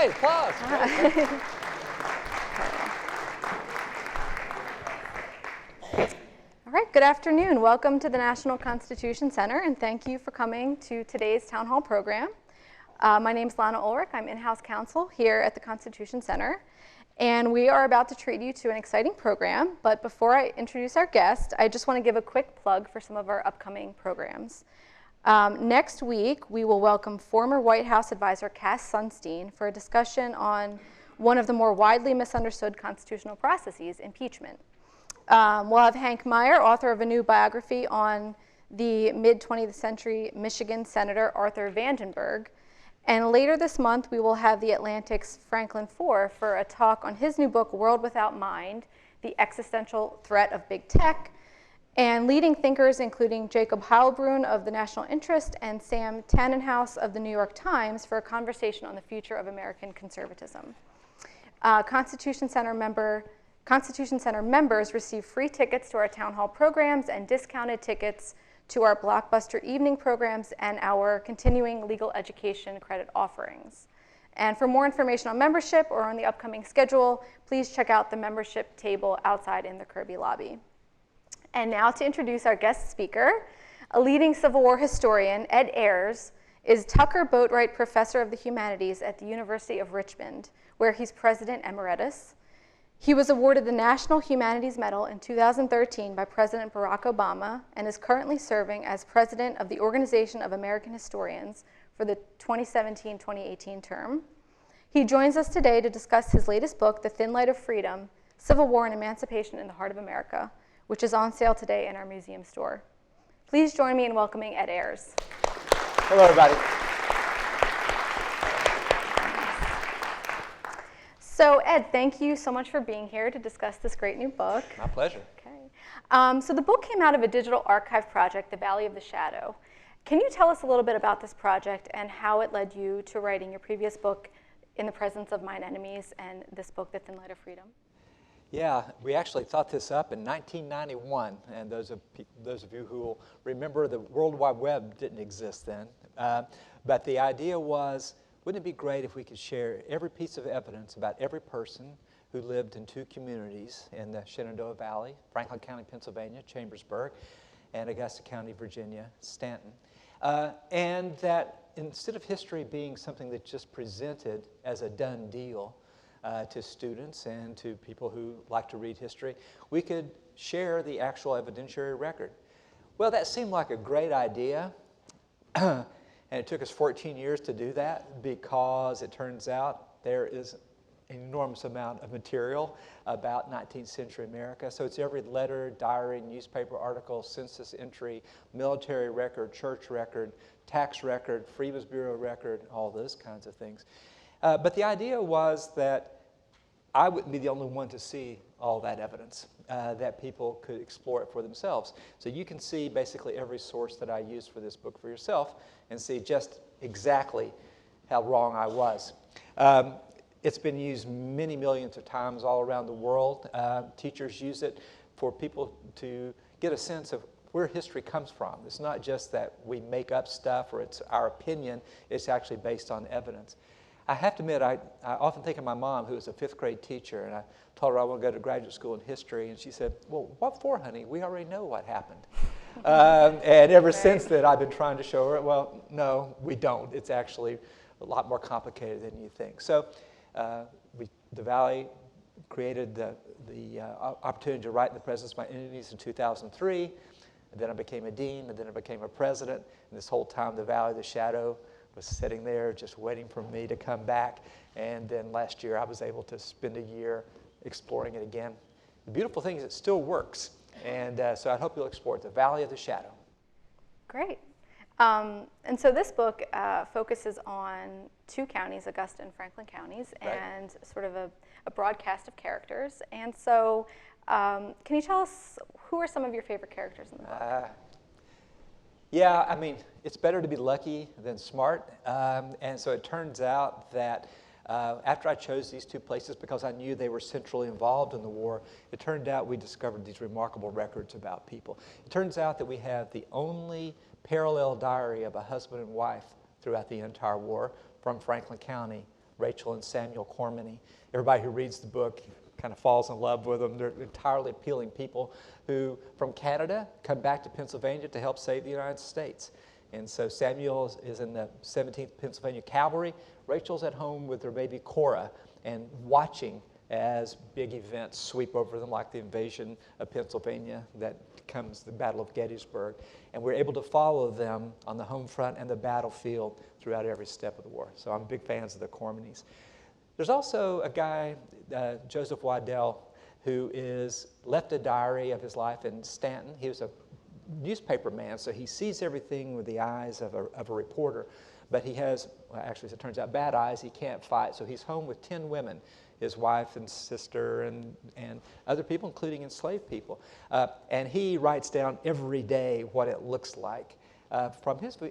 right, applause. All right, good afternoon. Welcome to the National Constitution Center, and thank you for coming to today's town hall program. My name is Lana Ulrich. I'm in-house counsel here at the Constitution Center, and we are about to treat you to an exciting program. But before I introduce our guest, I just want to give a quick plug for some of our upcoming programs. Next week, we will welcome former White House advisor Cass Sunstein for a discussion on one of the more widely misunderstood constitutional processes, impeachment. We'll have Hank Meyer, author of a new biography on the mid-20th century Michigan Senator Arthur Vandenberg. And later this month, we will have the Atlantic's Franklin Foer for a talk on his new book, World Without Mind, The Existential Threat of Big Tech, and leading thinkers including Jacob Heilbrunn of the National Interest and Sam Tannenhouse of the New York Times for a conversation on the future of American conservatism. Constitution Center members receive free tickets to our town hall programs and discounted tickets to our blockbuster evening programs and our continuing legal education credit offerings. And for more information on membership or on the upcoming schedule, please check out the membership table outside in the Kirby lobby. And now to introduce our guest speaker, a leading Civil War historian, Ed Ayers, is Tucker Boatwright Professor of the Humanities at the University of Richmond, where he's President Emeritus. He was awarded the National Humanities Medal in 2013 by President Barack Obama and is currently serving as President of the Organization of American Historians for the 2017-2018 term. He joins us today to discuss his latest book, The Thin Light of Freedom, Civil War and Emancipation in the Heart of America, which is on sale today in our museum store. Please join me in welcoming Ed Ayers. Hello, everybody. So Ed, thank you so much for being here to discuss this great new book. My pleasure. Okay. So the book came out of a digital archive project, The Valley of the Shadow. Can you tell us a little bit about this project and how it led you to writing your previous book, In the Presence of Mine Enemies, and this book, The Thin Light of Freedom? Yeah, we actually thought this up in 1991, and those of you who will remember, the World Wide Web didn't exist then. But the idea was, wouldn't it be great if we could share every piece of evidence about every person who lived in two communities in the Shenandoah Valley, Franklin County, Pennsylvania, Chambersburg, and Augusta County, Virginia, Stanton. And that instead of history being something that's just presented as a done deal, to students and to people who like to read history, we could share the actual evidentiary record. Well, that seemed like a great idea, and it took us 14 years to do that because it turns out there is an enormous amount of material about 19th century America. So it's every letter, diary, newspaper article, census entry, military record, church record, tax record, Freedmen's Bureau record, all those kinds of things. But the idea was that I wouldn't be the only one to see all that evidence, that people could explore it for themselves. So you can see basically every source that I used for this book for yourself and see just exactly how wrong I was. It's been used many millions of times all around the world. Teachers use it for people to get a sense of where history comes from. It's not just that we make up stuff or it's our opinion, it's actually based on evidence. I have to admit, I often think of my mom, who was a fifth grade teacher, and I told her I want to go to graduate school in history, and she said, well, what for, honey? We already know what happened. And ever since then, I've been trying to show her, well, no, we don't. It's actually a lot more complicated than you think. So the Valley created the opportunity to write in the presence of my enemies in 2003, and then I became a dean, and then I became a president, and this whole time, the Valley of the Shadow was sitting there just waiting for me to come back. And then last year I was able to spend a year exploring it again. The beautiful thing is it still works. And so I hope you'll explore it, The Valley of the Shadow. Great. And so this book focuses on two counties, Augusta and Franklin counties, Right. and sort of a broad cast of characters. And so can you tell us who are some of your favorite characters in the book? Yeah, I mean, it's better to be lucky than smart. And so it turns out that after I chose these two places because I knew they were centrally involved in the war, it turned out we discovered these remarkable records about people. It turns out that we have the only parallel diary of a husband and wife throughout the entire war from Franklin County Rachel and Samuel Cormany. Everybody who reads the book kind of falls in love with them. They're entirely appealing people who, from Canada, come back to Pennsylvania to help save the United States. And so Samuel is in the 17th Pennsylvania Cavalry. Rachel's at home with her baby Cora and watching as big events sweep over them, like the invasion of Pennsylvania that comes the Battle of Gettysburg. And we're able to follow them on the home front and the battlefield throughout every step of the war. So I'm big fans of the Cormanys. There's also a guy, Joseph Waddell, who left a diary of his life in Stanton. He was a newspaper man, so he sees everything with the eyes of a reporter. But he has, well, actually, as it turns out, bad eyes. He can't fight, so he's home with 10 women, his wife and sister and other people, including enslaved people. And he writes down every day what it looks like.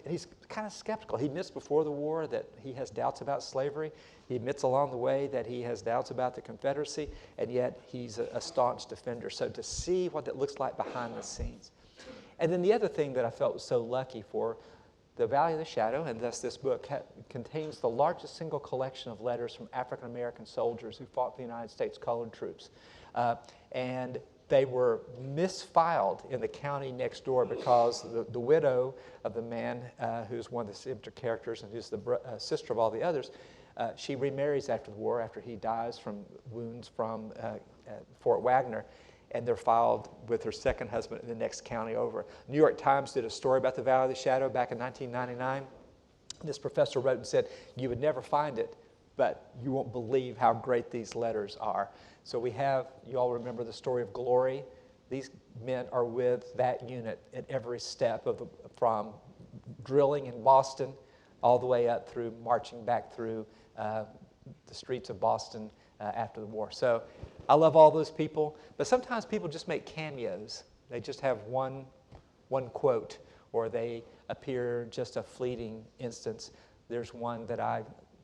He's kind of skeptical. He admits before the war that he has doubts about slavery. He admits along the way that he has doubts about the Confederacy, and yet he's a staunch defender. So to see what it looks like behind the scenes. And then the other thing that I felt was so lucky for, The Valley of the Shadow, and thus this book, contains the largest single collection of letters from African-American soldiers who fought the United States colored troops. And they were misfiled in the county next door because the widow of the man who's one of the center characters and who's the sister of all the others, she remarries after the war, after he dies from wounds from Fort Wagner, and they're filed with her second husband in the next county over. New York Times did a story about the Valley of the Shadow back in 1999. This professor wrote and said, you would never find it, but you won't believe how great these letters are. So we have, you all remember the story of Glory. These men are with that unit at every step from drilling in Boston all the way up through marching back through the streets of Boston after the war. So I love all those people, but sometimes people just make cameos. They just have one quote, or they appear just a fleeting instance. There's one that I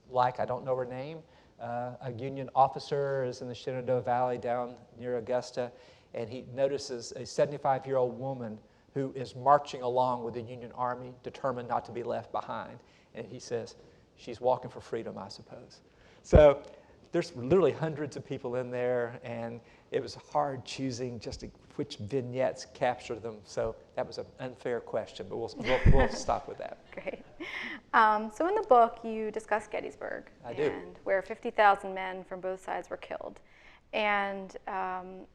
like, I don't know her name. A Union officer is in the Shenandoah Valley down near Augusta, and he notices a 75-year-old woman who is marching along with the Union Army, determined not to be left behind. And he says, she's walking for freedom, I suppose. So there's literally hundreds of people in there, and it was hard choosing just which vignettes capture them. So that was an unfair question, but we'll stop with that. Great. So in the book, you discuss Gettysburg. I do. And where 50,000 men from both sides were killed. And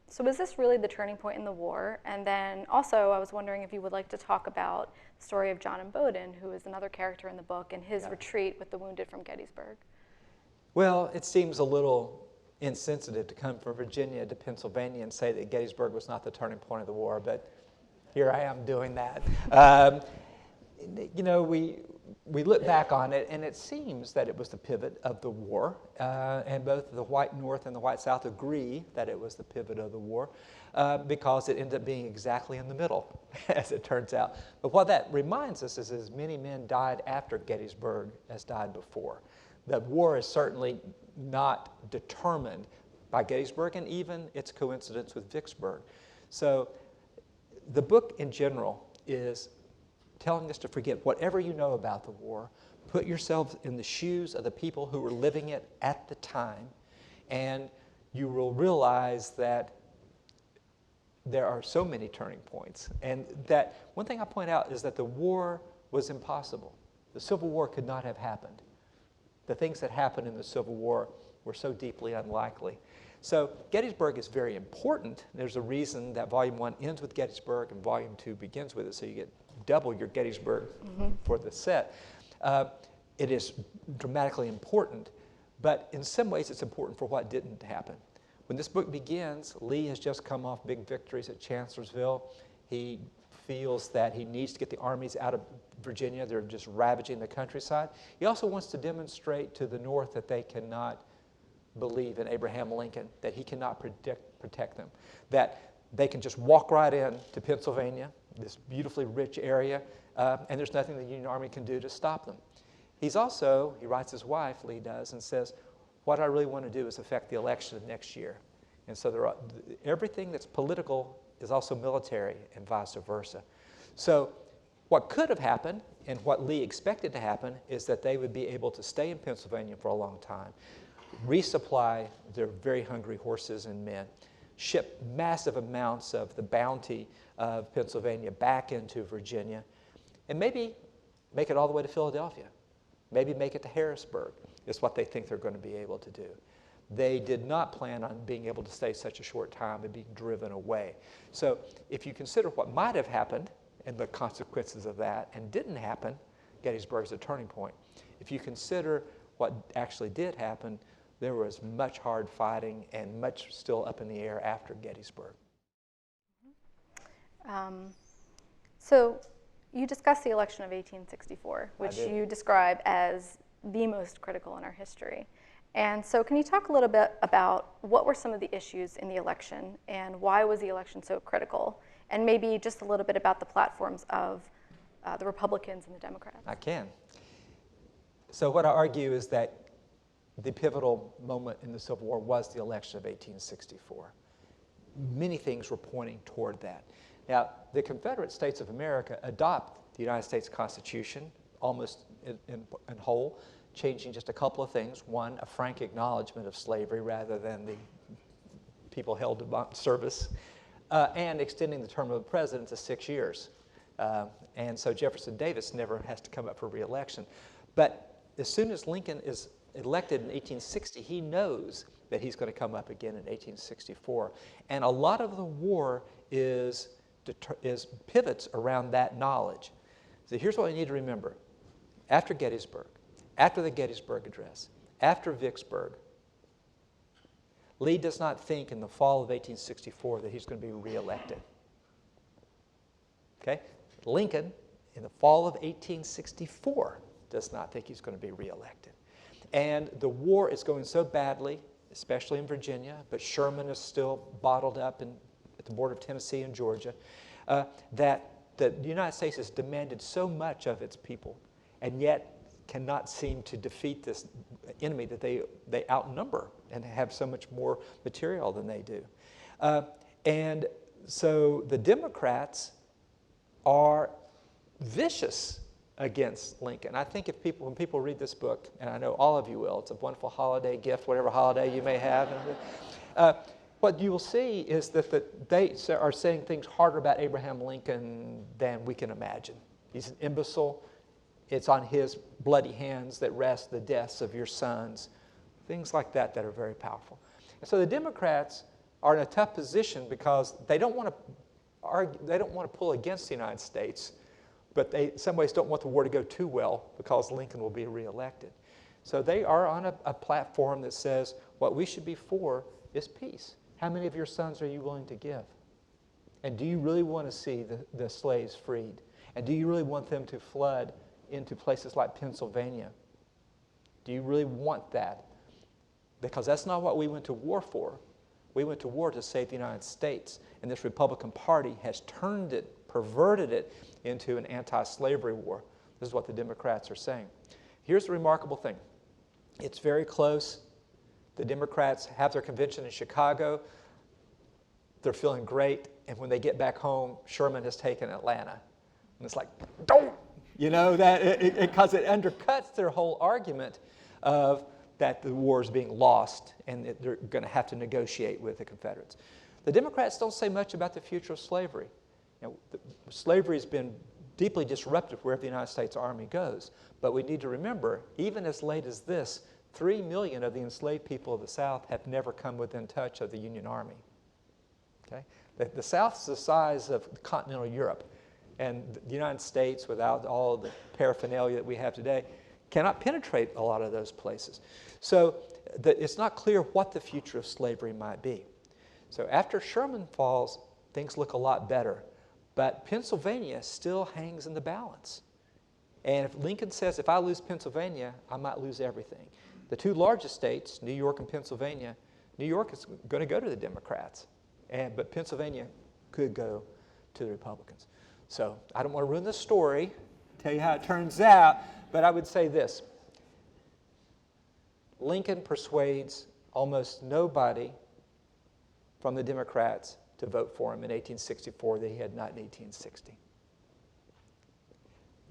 so was this really the turning point in the war? And then also, I was wondering if you would like to talk about the story of John and Bowdoin, who is another character in the book, and his retreat with the wounded from Gettysburg. Well, it seems a little insensitive to come from Virginia to Pennsylvania and say that Gettysburg was not the turning point of the war, but here I am doing that. You know, we look back on it, and it seems that it was the pivot of the war, and both the white North and the white South agree that it was the pivot of the war, because it ended up being exactly in the middle, as it turns out. But what that reminds us is as many men died after Gettysburg as died before. The war is certainly not determined by Gettysburg, and even its coincidence with Vicksburg. So the book in general is telling us to forget whatever you know about the war, put yourself in the shoes of the people who were living it at the time, and you will realize that there are so many turning points. And that one thing I point out is that the war was impossible. The Civil War could not have happened. The things that happened in the Civil War were so deeply unlikely. So Gettysburg is very important. There's a reason that Volume 1 ends with Gettysburg and Volume 2 begins with it, so you get double your Gettysburg for the set. It is dramatically important, but in some ways it's important for what didn't happen. When this book begins, Lee has just come off big victories at Chancellorsville. He feels that he needs to get the armies out of Virginia. They're just ravaging the countryside. He also wants to demonstrate to the North that they cannot believe in Abraham Lincoln, that he cannot protect them, that they can just walk right in to Pennsylvania, this beautifully rich area, and there's nothing the Union Army can do to stop them. He writes his wife, Lee does, and says, what I really want to do is affect the election of next year. And so everything that's political is also military and vice versa. So What could have happened, and what Lee expected to happen, is that they would be able to stay in Pennsylvania for a long time, resupply their very hungry horses and men, ship massive amounts of the bounty of Pennsylvania back into Virginia, and maybe make it all the way to Philadelphia. Maybe make it to Harrisburg, is what they think they're going to be able to do. They did not plan on being able to stay such a short time and being driven away. So if you consider what might have happened and the consequences of that, and didn't happen, Gettysburg is a turning point. If you consider what actually did happen, there was much hard fighting and much still up in the air after Gettysburg. So you discussed the election of 1864, which you describe as the most critical in our history. And so can you talk a little bit about what were some of the issues in the election and why was the election so critical? And maybe just a little bit about the platforms of the Republicans and the Democrats. I can. So what I argue is that the pivotal moment in the Civil War was the election of 1864. Many things were pointing toward that. Now, the Confederate States of America adopt the United States Constitution almost in whole, changing just a couple of things. One, a frank acknowledgement of slavery rather than the people held to service, and extending the term of the president to 6 years. And so Jefferson Davis never has to come up for re-election. But as soon as Lincoln is elected in 1860, he knows that he's going to come up again in 1864. And a lot of the war pivots around that knowledge. So here's what we need to remember. After Gettysburg, after the Gettysburg Address, after Vicksburg, Lee does not think in the fall of 1864 that he's going to be reelected. Okay? Lincoln, in the fall of 1864, does not think he's going to be reelected. And the war is going so badly, especially in Virginia, but Sherman is still bottled up at the border of Tennessee and Georgia, that the United States has demanded so much of its people, and yet cannot seem to defeat this enemy that they outnumber and have so much more material than they do. And so the Democrats are vicious against Lincoln. I think when people read this book, and I know all of you will, it's a wonderful holiday gift, whatever holiday you may have. What you will see is that they are saying things harder about Abraham Lincoln than we can imagine. He's an imbecile. It's on his bloody hands that rest the deaths of your sons. Things like that are very powerful. And so the Democrats are in a tough position because they don't want to argue, they don't want to pull against the United States, but they in some ways don't want the war to go too well because Lincoln will be reelected. So they are on a platform that says what we should be for is peace. How many of your sons are you willing to give? And do you really want to see the slaves freed? And do you really want them to flood into places like Pennsylvania? Do you really want that? Because that's not what we went to war for. We went to war to save the United States, and this Republican Party has turned it, perverted it into an anti-slavery war. This is what the Democrats are saying. Here's the remarkable thing. It's very close. The Democrats have their convention in Chicago. They're feeling great, and when they get back home, Sherman has taken Atlanta. And it's like, don't! You know, because it undercuts their whole argument of that the war is being lost and that they're going to have to negotiate with the Confederates. The Democrats don't say much about the future of slavery. You know, slavery has been deeply disruptive wherever the United States Army goes. But we need to remember, even as late as this, 3 million of the enslaved people of the South have never come within touch of the Union Army. Okay? The South is the size of continental Europe. And the United States, without all the paraphernalia that we have today, cannot penetrate a lot of those places. So it's not clear what the future of slavery might be. So after Sherman falls, things look a lot better. But Pennsylvania still hangs in the balance. And if Lincoln says, if I lose Pennsylvania, I might lose everything. The two largest states, New York and Pennsylvania, New York is going to go to the Democrats, but Pennsylvania could go to the Republicans. So I don't want to ruin the story, tell you how it turns out, but I would say this. Lincoln persuades almost nobody from the Democrats to vote for him in 1864 that he had not in 1860.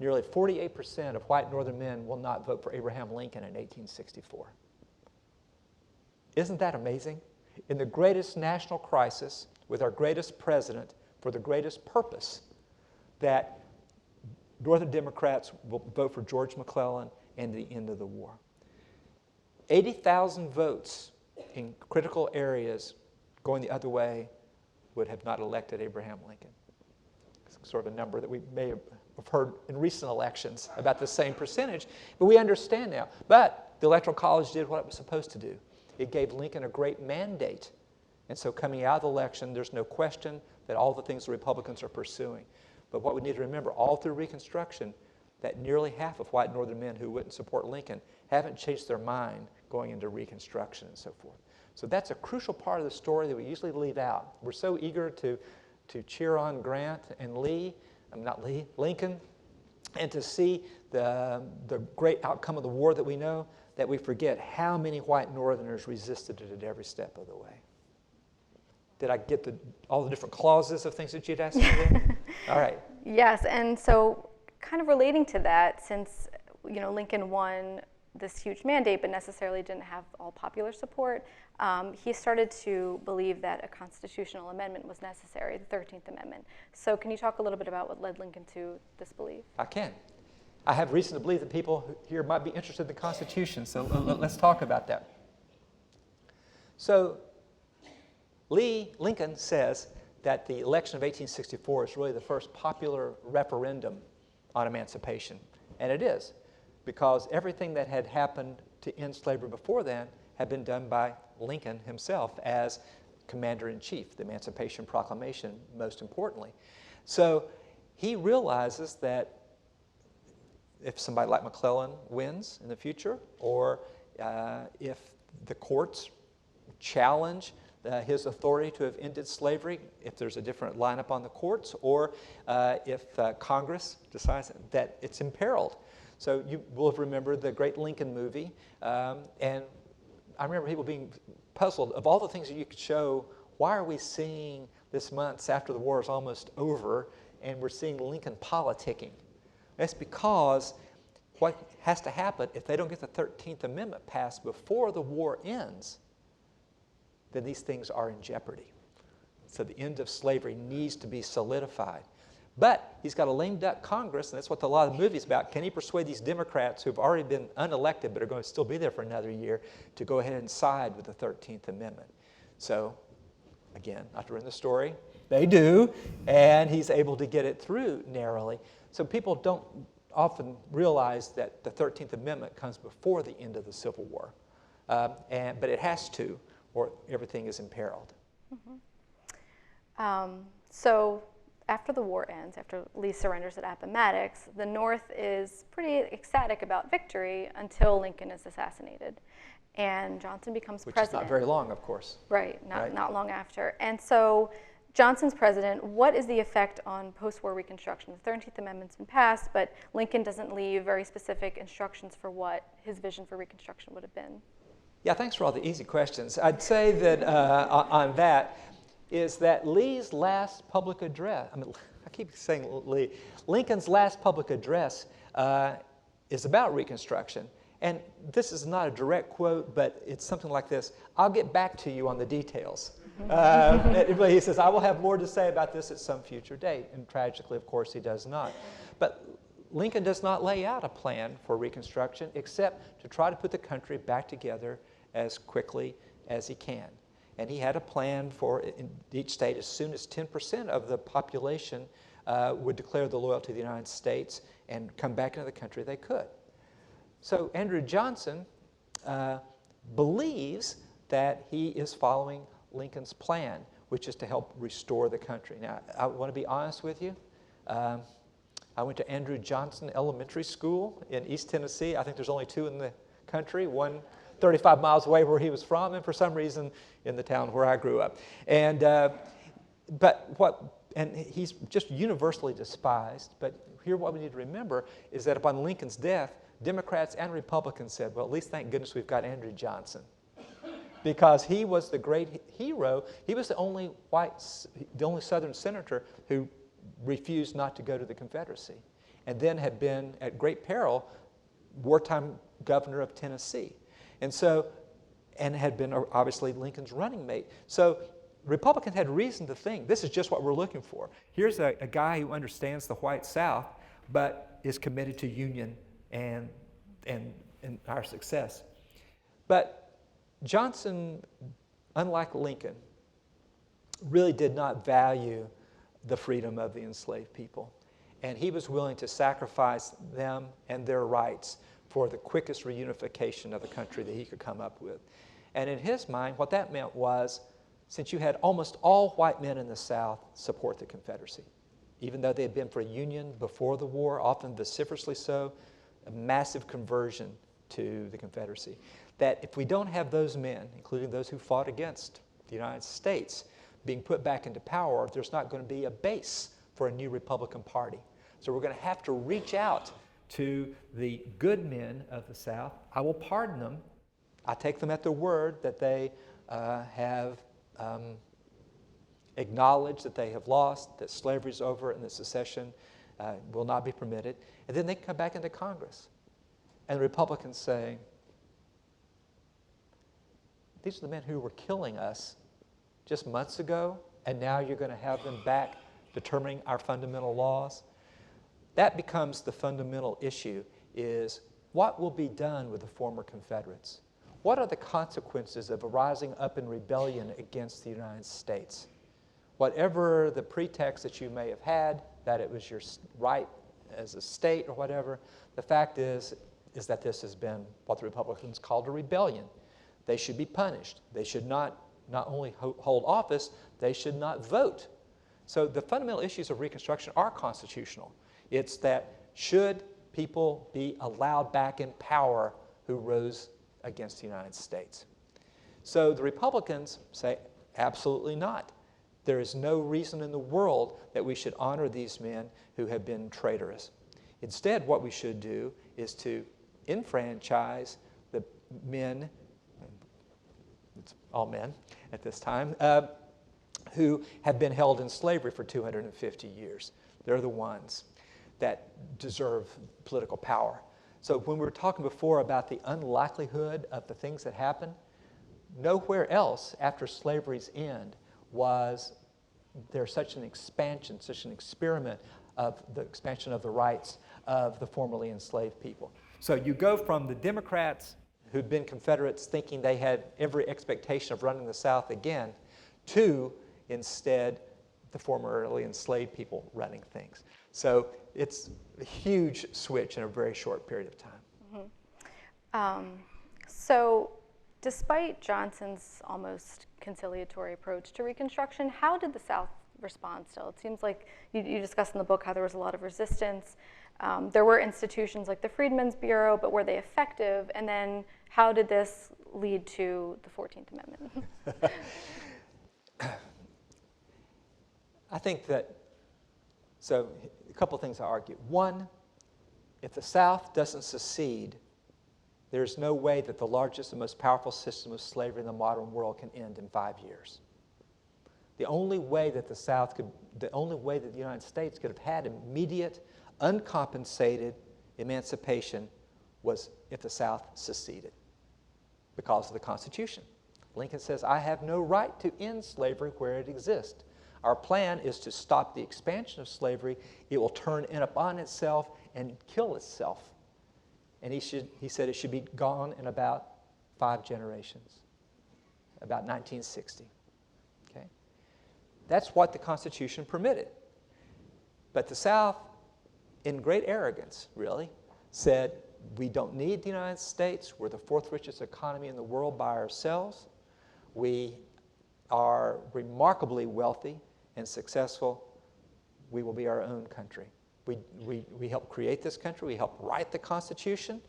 nearly 48% of white Northern men will not vote for Abraham Lincoln in 1864. Isn't that amazing? In the greatest national crisis, with our greatest president, for the greatest purpose, that Northern Democrats will vote for George McClellan and the end of the war. 80,000 votes in critical areas going the other way would have not elected Abraham Lincoln. It's sort of a number that we may have heard in recent elections about the same percentage, but we understand now. But the Electoral College did what it was supposed to do. It gave Lincoln a great mandate. And so coming out of the election, there's no question that all the things the Republicans are pursuing. But what we need to remember, all through Reconstruction, that nearly half of white Northern men who wouldn't support Lincoln haven't changed their mind going into Reconstruction and so forth. So that's a crucial part of the story that we usually leave out. We're so eager to cheer on Grant and Lincoln, and to see the great outcome of the war that we know, that we forget how many white Northerners resisted it at every step of the way. Did I get all the different clauses of things that you'd asked me there? All right. Yes, and so kind of relating to that, since Lincoln won this huge mandate but necessarily didn't have all popular support, he started to believe that a constitutional amendment was necessary, the 13th Amendment. So can you talk a little bit about what led Lincoln to this belief? I can. I have reason to believe that people here might be interested in the Constitution, so let's talk about that. So Lincoln says that the election of 1864 is really the first popular referendum on emancipation, and it is, because everything that had happened to end slavery before then had been done by Lincoln himself as Commander-in-Chief, the Emancipation Proclamation, most importantly. So he realizes that if somebody like McClellan wins in the future, or if the courts challenge his authority to have ended slavery, if there's a different lineup on the courts, or if Congress decides that it's imperiled. So you will have remembered the great Lincoln movie, and I remember people being puzzled. Of all the things that you could show, why are we seeing this months after the war is almost over, and we're seeing Lincoln politicking? That's because what has to happen, if they don't get the 13th Amendment passed before the war ends, then these things are in jeopardy. So the end of slavery needs to be solidified. But he's got a lame duck Congress, and that's what a lot of the movie's about. Can he persuade these Democrats who've already been unelected but are going to still be there for another year to go ahead and side with the 13th Amendment? So, again, not to ruin the story, they do, and he's able to get it through narrowly. So people don't often realize that the 13th Amendment comes before the end of the Civil War. But it has to, or everything is imperiled. Mm-hmm. So after the war ends, after Lee surrenders at Appomattox, the North is pretty ecstatic about victory until Lincoln is assassinated. And Johnson becomes president. Which is not very long, of course. Right, not long after. And so Johnson's president. What is the effect on post-war Reconstruction? The 13th Amendment's been passed, but Lincoln doesn't leave very specific instructions for what his vision for Reconstruction would have been. Yeah, thanks for all the easy questions. I'd say that on that is that Lee's last public address, I keep saying Lee, Lincoln's last public address is about Reconstruction. And this is not a direct quote, but it's something like this: "I'll get back to you on the details." He says, "I will have more to say about this at some future date." And tragically, of course, he does not. But Lincoln does not lay out a plan for Reconstruction except to try to put the country back together as quickly as he can. And he had a plan for in each state, as soon as 10% of the population would declare the loyalty to the United States and come back into the country, they could. So Andrew Johnson believes that he is following Lincoln's plan, which is to help restore the country. Now, I want to be honest with you. I went to Andrew Johnson Elementary School in East Tennessee. I think there's only two in the country, one 35 miles away where he was from, and for some reason in the town where I grew up. And he's just universally despised. But here what we need to remember is that upon Lincoln's death, Democrats and Republicans said, well, at least thank goodness we've got Andrew Johnson. Because he was the great hero. He was the only Southern senator who refused not to go to the Confederacy. and then had been at great peril wartime governor of Tennessee. And had been obviously Lincoln's running mate. So Republicans had reason to think this is just what we're looking for. Here's a guy who understands the white South, but is committed to union and our success. But Johnson, unlike Lincoln, really did not value the freedom of the enslaved people. And he was willing to sacrifice them and their rights for the quickest reunification of the country that he could come up with. And in his mind, what that meant was, since you had almost all white men in the South support the Confederacy, even though they had been for a union before the war, often vociferously so, a massive conversion to the Confederacy, that if we don't have those men, including those who fought against the United States, being put back into power, there's not going to be a base for a new Republican Party. So we're going to have to reach out to the good men of the South. I will pardon them. I take them at their word that they have acknowledged that they have lost, that slavery's over, and that secession will not be permitted. And then they come back into Congress. And the Republicans say, these are the men who were killing us just months ago, and now you're going to have them back determining our fundamental laws. That becomes the fundamental issue, is what will be done with the former Confederates? What are the consequences of rising up in rebellion against the United States? Whatever the pretext that you may have had, that it was your right as a state or whatever, the fact is that this has been what the Republicans called a rebellion. They should be punished. They should not only hold office, they should not vote. So the fundamental issues of Reconstruction are constitutional. It's that should people be allowed back in power who rose against the United States? So the Republicans say, absolutely not. There is no reason in the world that we should honor these men who have been traitorous. Instead, what we should do is to enfranchise the men, it's all men at this time, who have been held in slavery for 250 years. They're the ones that deserve political power. So when we were talking before about the unlikelihood of the things that happen, nowhere else after slavery's end was there such an expansion, such an experiment of the expansion of the rights of the formerly enslaved people. So you go from the Democrats who'd been Confederates thinking they had every expectation of running the South again, to instead the formerly enslaved people running things. So it's a huge switch in a very short period of time. Mm-hmm. So despite Johnson's almost conciliatory approach to Reconstruction, how did the South respond still? It seems like you discussed in the book how there was a lot of resistance. There were institutions like the Freedmen's Bureau, but were they effective? And then how did this lead to the 14th Amendment? I think that, so a couple things I argue. One, if the South doesn't secede, there's no way that the largest and most powerful system of slavery in the modern world can end in 5 years. The only way that the United States could have had immediate, uncompensated emancipation was if the South seceded because of the Constitution. Lincoln says, I have no right to end slavery where it exists. Our plan is to stop the expansion of slavery. It will turn in upon itself and kill itself. And he said it should be gone in about 5 generations, about 1960. Okay? That's what the Constitution permitted. But the South, in great arrogance, really, said, we don't need the United States. We're the 4th richest economy in the world by ourselves. We are remarkably wealthy and successful. We will be our own country. We helped create this country. We helped write the Constitution.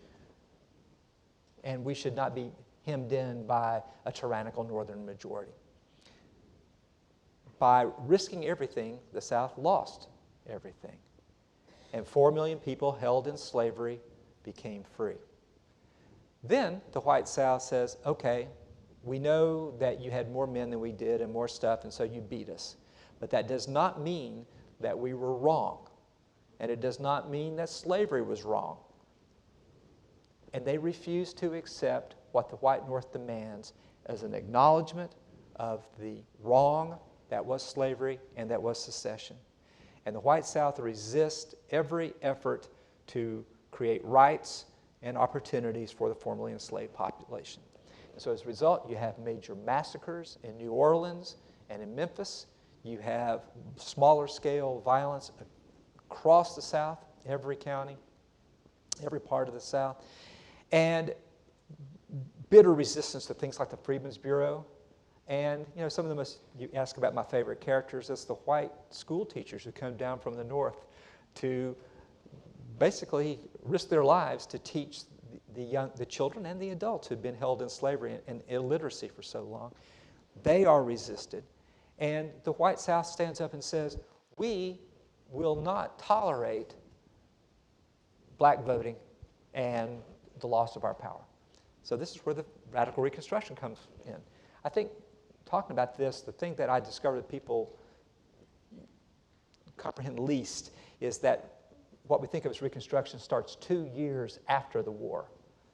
And we should not be hemmed in by a tyrannical northern majority. By risking everything, the South lost everything. And 4 million people held in slavery became free. Then the white South says, okay, we know that you had more men than we did and more stuff, and so you beat us. But that does not mean that we were wrong. and it does not mean that slavery was wrong. And they refuse to accept what the white North demands as an acknowledgement of the wrong that was slavery and that was secession. And the white South resists every effort to create rights and opportunities for the formerly enslaved population. And so as a result, you have major massacres in New Orleans and in Memphis. You have smaller scale violence across the South, every county, every part of the South, and bitter resistance to things like the Freedmen's Bureau. And some of the most, you ask about my favorite characters, it's the white school teachers who come down from the North to basically risk their lives to teach the children and the adults who've been held in slavery and illiteracy for so long. They are resisted. And the white South stands up and says, we will not tolerate black voting and the loss of our power. So this is where the radical Reconstruction comes in. I think talking about this, the thing that I discovered that people comprehend least is that what we think of as Reconstruction starts 2 years after the war.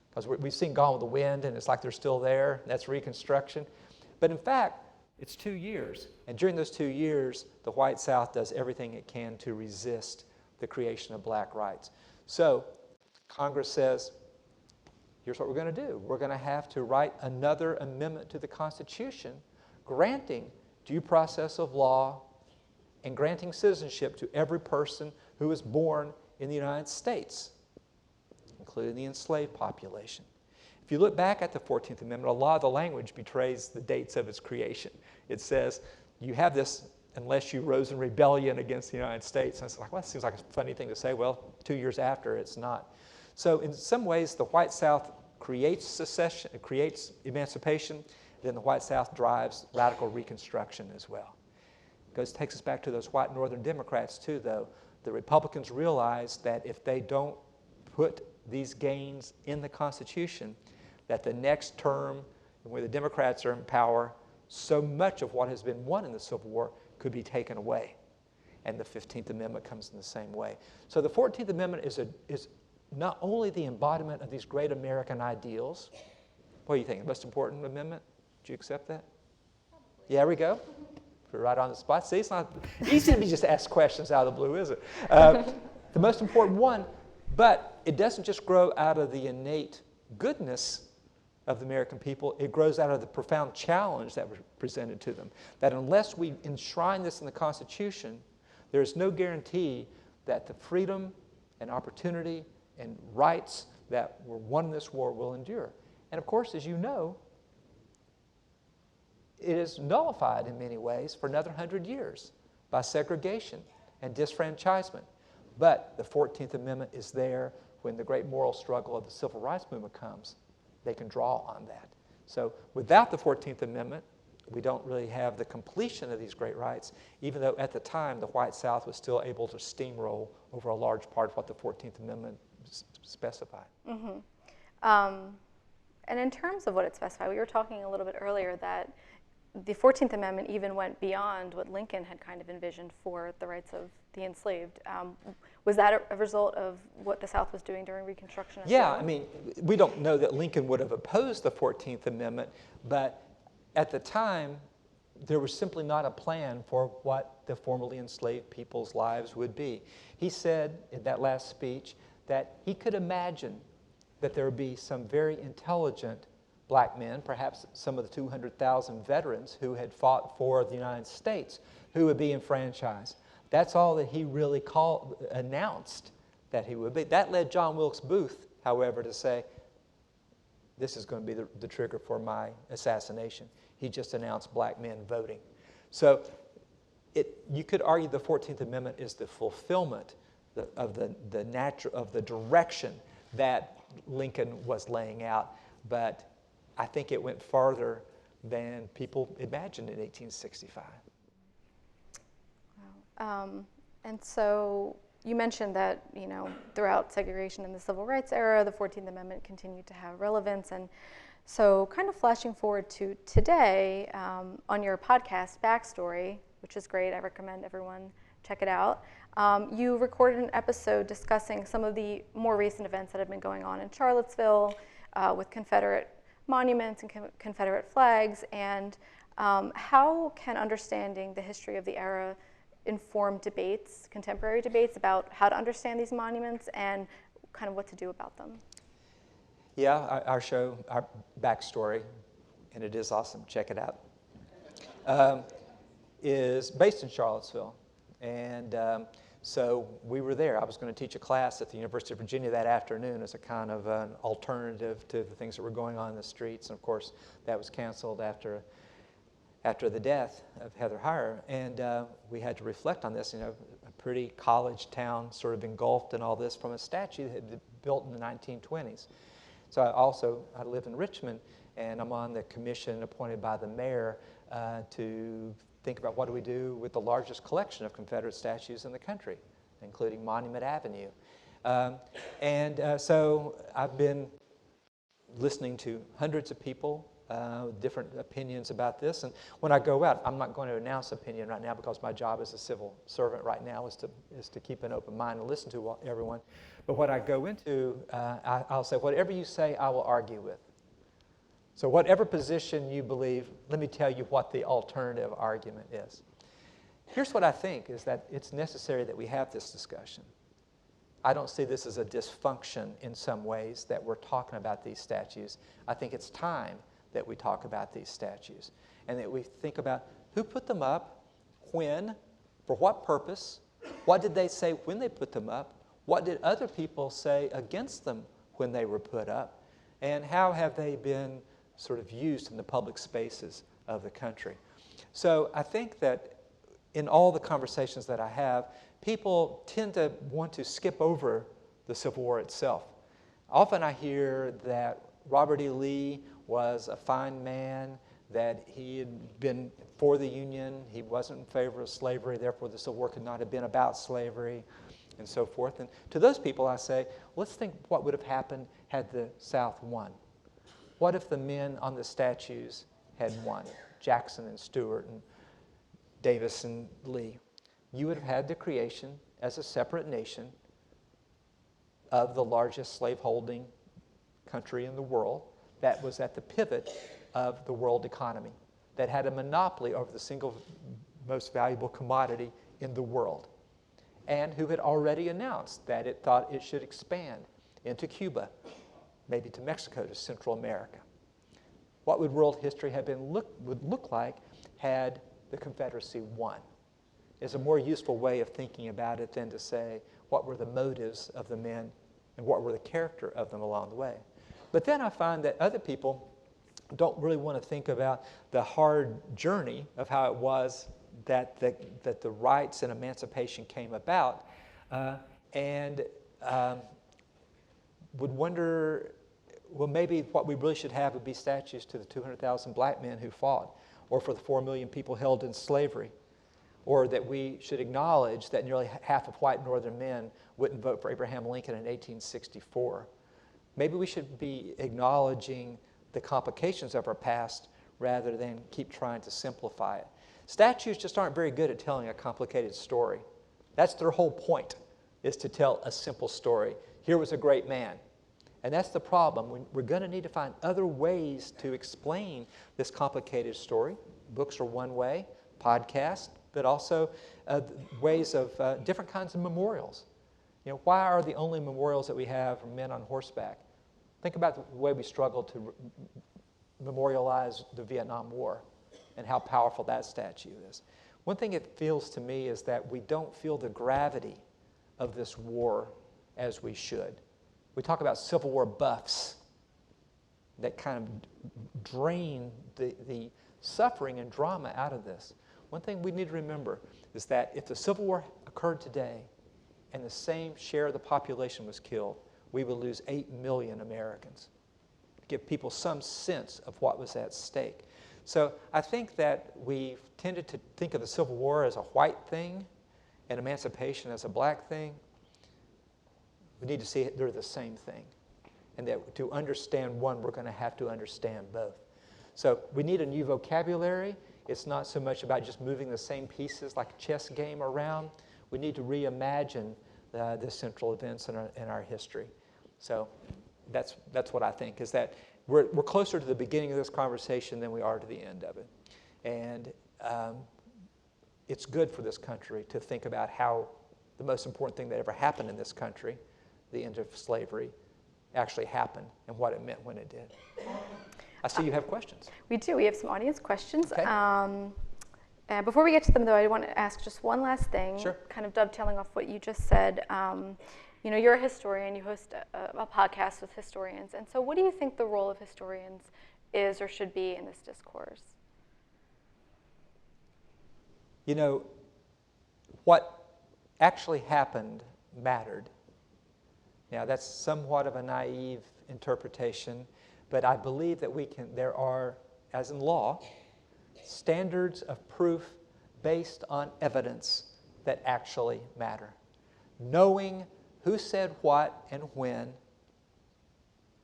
Because we've seen Gone with the Wind, and it's like they're still there. That's Reconstruction. But in fact, it's 2 years. And during those 2 years, the white South does everything it can to resist the creation of black rights. So Congress says, here's what we're going to do. We're going to have to write another amendment to the Constitution granting due process of law and granting citizenship to every person who is born in the United States, including the enslaved population. If you look back at the 14th Amendment, a lot of the language betrays the dates of its creation. It says, you have this unless you rose in rebellion against the United States. And it's like, well, that seems like a funny thing to say. Well, 2 years after, it's not. So in some ways, the white South creates secession, it creates emancipation, then the white South drives radical Reconstruction as well. Takes us back to those white Northern Democrats too, though. The Republicans realize that if they don't put these gains in the Constitution, that the next term, where the Democrats are in power, so much of what has been won in the Civil War could be taken away. And the 15th Amendment comes in the same way. So the 14th Amendment is not only the embodiment of these great American ideals. What do you think? The most important amendment? Do you accept that? Yeah, there we go. We're right on the spot. See, it's not easy to be just ask questions out of the blue, is it? The most important one, but it doesn't just grow out of the innate goodness of the American people. It grows out of the profound challenge that was presented to them. That unless we enshrine this in the Constitution, there is no guarantee that the freedom and opportunity and rights that were won in this war will endure. And of course, as you know, it is nullified in many ways for another 100 years by segregation and disfranchisement. But the 14th Amendment is there when the great moral struggle of the civil rights movement comes. They can draw on that. So without the 14th Amendment, we don't really have the completion of these great rights, even though at the time the white South was still able to steamroll over a large part of what the 14th Amendment specified. Mm-hmm. And in terms of what it specified, we were talking a little bit earlier that the 14th Amendment even went beyond what Lincoln had kind of envisioned for the rights of the enslaved. Was that a result of what the South was doing during Reconstruction as well? Yeah, I mean, we don't know that Lincoln would have opposed the 14th Amendment, but at the time, there was simply not a plan for what the formerly enslaved people's lives would be. He said in that last speech that he could imagine that there would be some very intelligent black men, perhaps some of the 200,000 veterans who had fought for the United States, who would be enfranchised. That's all that he really announced that he would be. That led John Wilkes Booth, however, to say, this is going to be the trigger for my assassination. He just announced black men voting. So you could argue the 14th Amendment is the fulfillment of the direction that Lincoln was laying out, but I think it went farther than people imagined in 1865. Wow. And so you mentioned that, throughout segregation in the Civil Rights era, the 14th Amendment continued to have relevance. And so kind of flashing forward to today, on your podcast, Backstory, which is great, I recommend everyone check it out. You recorded an episode discussing some of the more recent events that have been going on in Charlottesville with Confederate monuments and Confederate flags, and how can understanding the history of the era inform debates, contemporary debates about how to understand these monuments and kind of what to do about them? Yeah, our show, our backstory, and it is awesome, check it out, is based in Charlottesville. And so we were there. I was going to teach a class at the University of Virginia that afternoon as a kind of an alternative to the things that were going on in the streets. And of course, that was canceled after the death of Heather Heyer. And we had to reflect on this, a pretty college town sort of engulfed in all this from a statue that had been built in the 1920s. So I live in Richmond, and I'm on the commission appointed by the mayor to think about what do we do with the largest collection of Confederate statues in the country, including Monument Avenue. So I've been listening to hundreds of people, different opinions about this. And when I go out, I'm not going to announce opinion right now because my job as a civil servant right now is to keep an open mind and listen to everyone. But what I go into, I'll say, whatever you say, I will argue with. So whatever position you believe, let me tell you what the alternative argument is. Here's what I think, is that it's necessary that we have this discussion. I don't see this as a dysfunction in some ways that we're talking about these statues. I think it's time that we talk about these statues and that we think about who put them up, when, for what purpose, what did they say when they put them up, what did other people say against them when they were put up, and how have they been sort of used in the public spaces of the country. So I think that in all the conversations that I have, people tend to want to skip over the Civil War itself. Often I hear that Robert E. Lee was a fine man, that he had been for the Union, he wasn't in favor of slavery, therefore the Civil War could not have been about slavery, and so forth. And to those people I say, let's think what would have happened had the South won. What if the men on the statues had won? Jackson and Stewart and Davis and Lee. You would have had the creation as a separate nation of the largest slaveholding country in the world that was at the pivot of the world economy, that had a monopoly over the single most valuable commodity in the world, and who had already announced that it thought it should expand into Cuba, maybe to Mexico, to Central America. What would world history have would look like had the Confederacy won? Is a more useful way of thinking about it than to say what were the motives of the men and what were the character of them along the way. But then I find that other people don't really want to think about the hard journey of how it was that the rights and emancipation came about, and would wonder, well, maybe what we really should have would be statues to the 200,000 black men who fought, or for the 4 million people held in slavery, or that we should acknowledge that nearly half of white northern men wouldn't vote for Abraham Lincoln in 1864. Maybe we should be acknowledging the complications of our past rather than keep trying to simplify it. Statues just aren't very good at telling a complicated story. That's their whole point, is to tell a simple story. Here was a great man. And that's the problem. We're going to need to find other ways to explain this complicated story. Books are one way, podcasts, but also ways of different kinds of memorials. Why are the only memorials that we have for men on horseback? Think about the way we struggle to memorialize the Vietnam War and how powerful that statue is. One thing it feels to me is that we don't feel the gravity of this war as we should. We talk about Civil War buffs that kind of drain the suffering and drama out of this. One thing we need to remember is that if the Civil War occurred today and the same share of the population was killed, we would lose 8 million Americans. To give people some sense of what was at stake. So I think that we've tended to think of the Civil War as a white thing and emancipation as a black thing. We need to see it, they're the same thing. And that to understand one, we're going to have to understand both. So we need a new vocabulary. It's not so much about just moving the same pieces like a chess game around. We need to reimagine the central events in our history. So that's what I think, is that we're closer to the beginning of this conversation than we are to the end of it. And it's good for this country to think about how the most important thing that ever happened in this country, the end of slavery, actually happened and what it meant when it did. I see you have questions. We do. We have some audience questions. Okay. Before we get to them, though, I want to ask just one last thing, Sure. kind of dovetailing off what you just said. You're a historian. You host a podcast with historians. And so what do you think the role of historians is or should be in this discourse? What actually happened mattered. Now, that's somewhat of a naive interpretation, but I believe that there are, as in law, standards of proof based on evidence that actually matter. Knowing who said what and when, and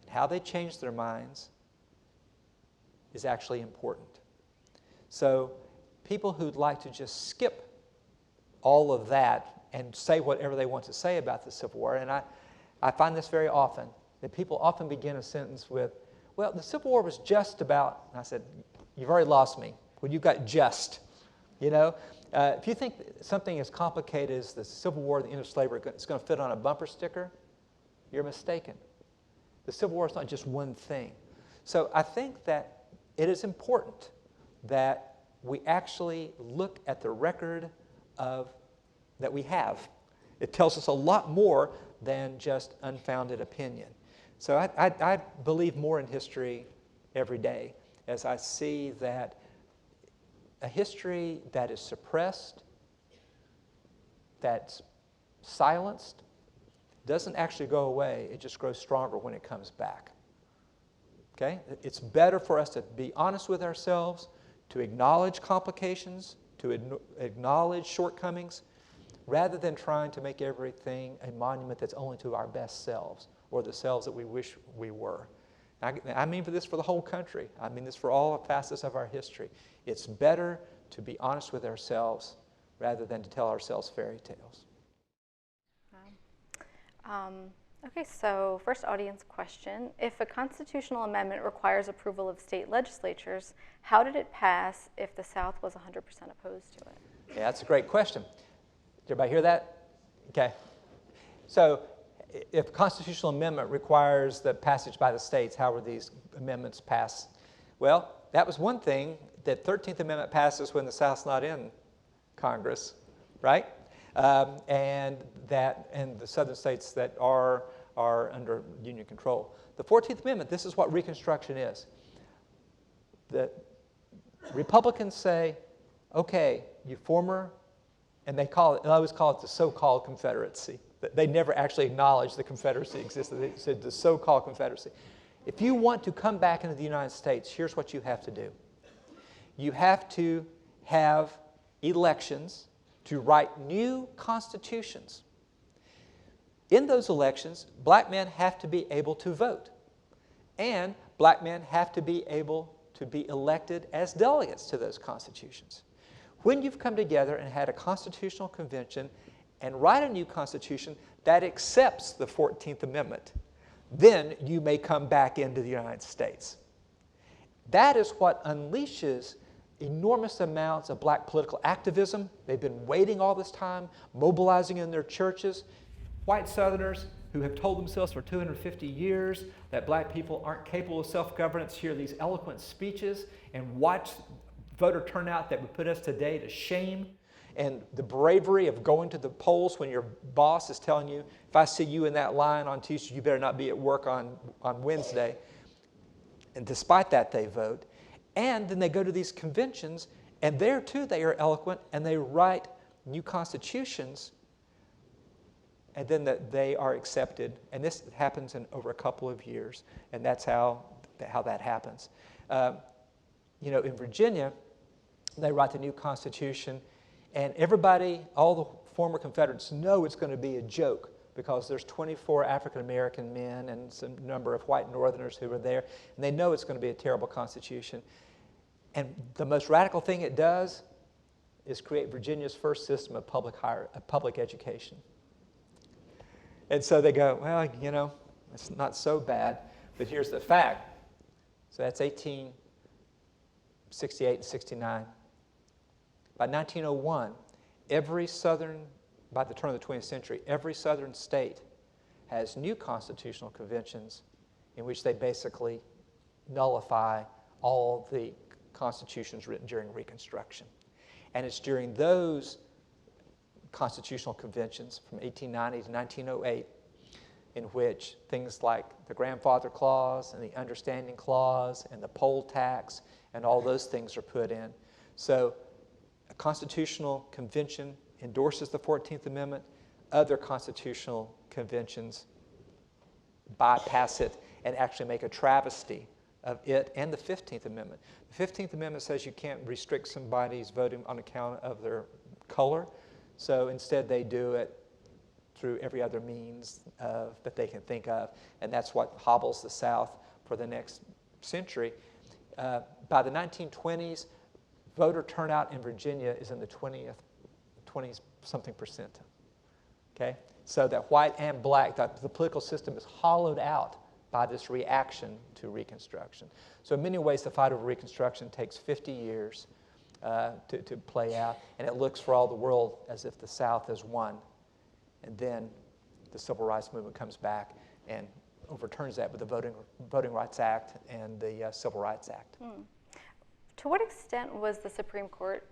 how they changed their minds, is actually important. So people who'd like to just skip all of that and say whatever they want to say about the Civil War, and I find this very often, that people often begin a sentence with, well, the Civil War was just about, and I said, you've already lost me when you've got just. If you think something as complicated as the Civil War, the end of slavery, is going to fit on a bumper sticker, you're mistaken. The Civil War is not just one thing. So I think that it is important that we actually look at the record that we have. It tells us a lot more than just unfounded opinion. So I believe more in history every day as I see that a history that is suppressed, that's silenced, doesn't actually go away. It just grows stronger when it comes back. Okay? It's better for us to be honest with ourselves, to acknowledge complications, to acknowledge shortcomings, rather than trying to make everything a monument that's only to our best selves or the selves that we wish we were. I mean this for the whole country. I mean this for all facets of our history. It's better to be honest with ourselves rather than to tell ourselves fairy tales. Okay, so first audience question. If a constitutional amendment requires approval of state legislatures, how did it pass if the South was 100% opposed to it? Yeah, that's a great question. Did everybody hear that? Okay. So if a constitutional amendment requires the passage by the states, how were these amendments passed? Well, that was one thing. The 13th Amendment passes when the South's not in Congress, right? And the southern states that are under Union control. The 14th Amendment, this is what Reconstruction is. The Republicans say, okay, you former, and they always call it the so-called Confederacy. They never actually acknowledged the Confederacy existed. They said the so-called Confederacy. If you want to come back into the United States, here's what you have to do. You have to have elections to write new constitutions. In those elections, black men have to be able to vote. And black men have to be able to be elected as delegates to those constitutions. When you've come together and had a constitutional convention and write a new constitution that accepts the 14th Amendment, then you may come back into the United States. That is what unleashes enormous amounts of black political activism. They've been waiting all this time, mobilizing in their churches. White Southerners who have told themselves for 250 years that black people aren't capable of self-governance hear these eloquent speeches and watch voter turnout that would put us today to shame. And the bravery of going to the polls when your boss is telling you, if I see you in that line on Tuesday, you better not be at work on Wednesday. And despite that, they vote. And then they go to these conventions, and there too they are eloquent, and they write new constitutions, and then they are accepted. And this happens in over a couple of years, and that's how that happens. In Virginia, they write the new constitution, and everybody, all the former Confederates, know it's going to be a joke because there's 24 African-American men and some number of white Northerners who are there, and they know it's going to be a terrible constitution. And the most radical thing it does is create Virginia's first system of public education. And so they go, well, you know, it's not so bad, but here's the fact. So that's 1868 and 69. By 1901, by the turn of the 20th century, every southern state has new constitutional conventions in which they basically nullify all the constitutions written during Reconstruction. And it's during those constitutional conventions from 1890 to 1908 in which things like the Grandfather Clause and the Understanding Clause and the poll tax and all those things are put in. So a constitutional convention endorses the 14th Amendment. Other constitutional conventions bypass it and actually make a travesty of it and the 15th Amendment. The 15th Amendment says you can't restrict somebody's voting on account of their color. So instead they do it through every other means that they can think of. And that's what hobbles the South for the next century. By the 1920s, voter turnout in Virginia is in the 20-something percent. Okay? So that white and black, the political system is hollowed out by this reaction to Reconstruction. So in many ways, the fight over Reconstruction takes 50 years to play out, and it looks for all the world as if the South has won. And then the Civil Rights Movement comes back and overturns that with the Voting Rights Act and the Civil Rights Act. To what extent was the Supreme Court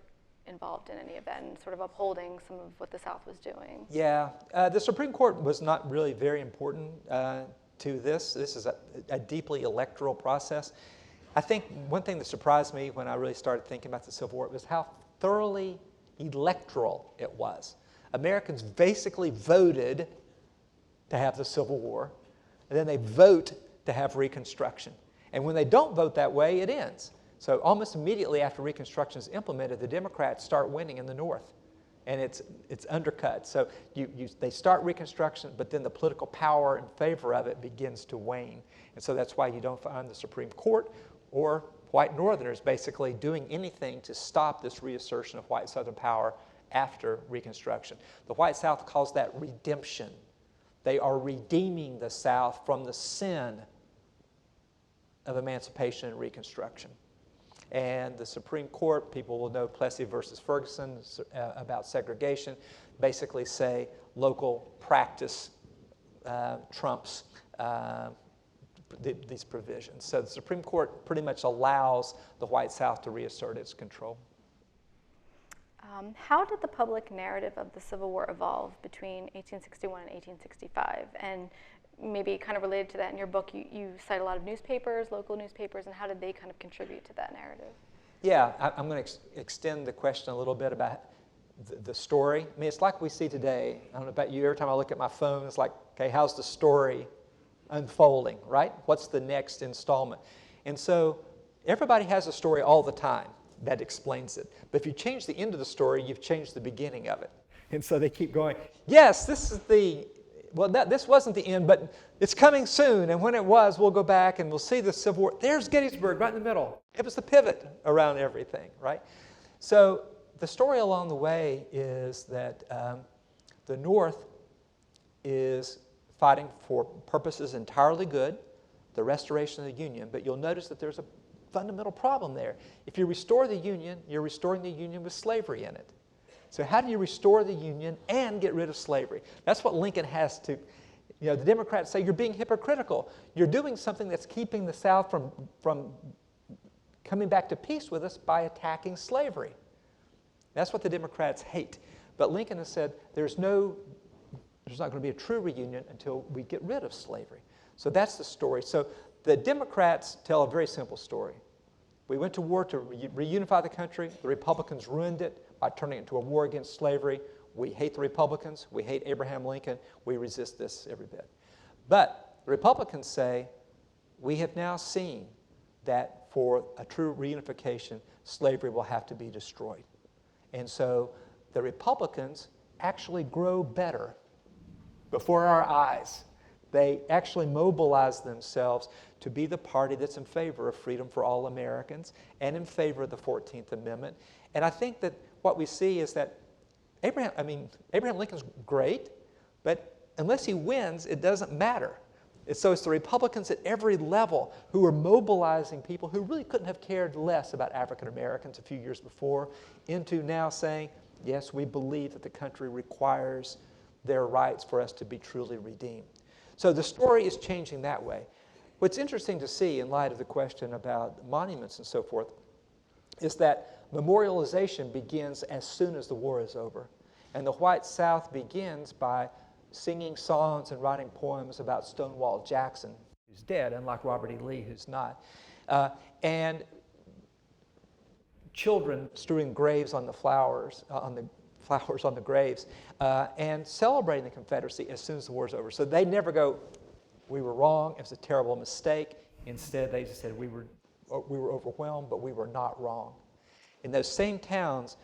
involved in any of that and sort of upholding some of what the South was doing? Yeah, the Supreme Court was not really very important to this. This is a deeply electoral process. I think one thing that surprised me when I really started thinking about the Civil War was how thoroughly electoral it was. Americans basically voted to have the Civil War, and then they vote to have Reconstruction. And when they don't vote that way, it ends. So almost immediately after Reconstruction is implemented, the Democrats start winning in the North, and it's undercut. So they start Reconstruction, but then the political power in favor of it begins to wane. And so that's why you don't find the Supreme Court or white Northerners basically doing anything to stop this reassertion of white Southern power after Reconstruction. The white South calls that redemption. They are redeeming the South from the sin of Emancipation and Reconstruction. And the Supreme Court, people will know Plessy versus Ferguson about segregation, basically say local practice trumps these provisions. So the Supreme Court pretty much allows the white South to reassert its control. How did the public narrative of the Civil War evolve between 1861 and 1865? And maybe kind of related to that, in your book, you cite a lot of newspapers, local newspapers, and how did they kind of contribute to that narrative? Yeah, I'm going to extend the question a little bit about the story. I mean, it's like we see today. I don't know about you, every time I look at my phone, it's like, okay, how's the story unfolding, right? What's the next installment? And so everybody has a story all the time that explains it. But if you change the end of the story, you've changed the beginning of it. And so they keep going, yes, this is this wasn't the end, but it's coming soon. And when it was, we'll go back and we'll see the Civil War. There's Gettysburg right in the middle. It was the pivot around everything, right? So the story along the way is that the North is fighting for purposes entirely good, the restoration of the Union. But you'll notice that there's a fundamental problem there. If you restore the Union, you're restoring the Union with slavery in it. So how do you restore the Union and get rid of slavery? That's what Lincoln has to, the Democrats say, you're being hypocritical. You're doing something that's keeping the South from coming back to peace with us by attacking slavery. That's what the Democrats hate. But Lincoln has said there's not going to be a true reunion until we get rid of slavery. So that's the story. So the Democrats tell a very simple story. We went to war to reunify the country. The Republicans ruined it by turning it into a war against slavery. We hate the Republicans. We hate Abraham Lincoln. We resist this every bit. But the Republicans say, we have now seen that for a true reunification, slavery will have to be destroyed. And so the Republicans actually grow better before our eyes. They actually mobilize themselves to be the party that's in favor of freedom for all Americans and in favor of the 14th Amendment. And I think that what we see is that Abraham Lincoln's great, but unless he wins, it doesn't matter. So it's the Republicans at every level who are mobilizing people who really couldn't have cared less about African Americans a few years before into now saying, yes, we believe that the country requires their rights for us to be truly redeemed. So the story is changing that way. What's interesting to see in light of the question about monuments and so forth is that memorialization begins as soon as the war is over. And the white South begins by singing songs and writing poems about Stonewall Jackson, who's dead, unlike Robert E. Lee, who's not. And children strewing graves on the flowers, on the graves, and celebrating the Confederacy as soon as the war's over. So they never go, we were wrong, it was a terrible mistake. Instead, they just said, we were overwhelmed, but we were not wrong. In those same towns,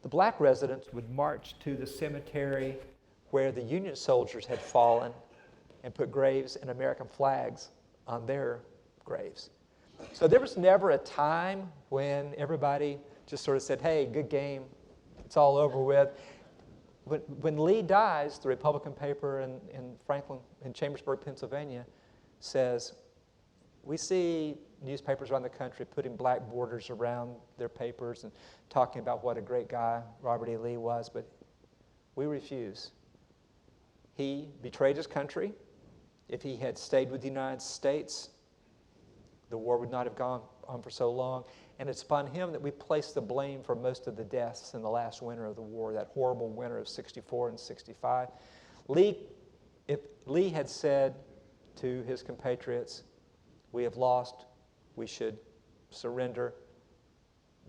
the black residents would march to the cemetery where the Union soldiers had fallen and put graves and American flags on their graves. So there was never a time when everybody just sort of said, hey, good game, it's all over with. When Lee dies, the Republican paper in Chambersburg, Pennsylvania, says, we see newspapers around the country putting black borders around their papers and talking about what a great guy Robert E. Lee was, but we refuse. He betrayed his country. If he had stayed with the United States, the war would not have gone on for so long. And it's upon him that we place the blame for most of the deaths in the last winter of the war, that horrible winter of 64 and 65. If Lee had said to his compatriots, we have lost, we should surrender,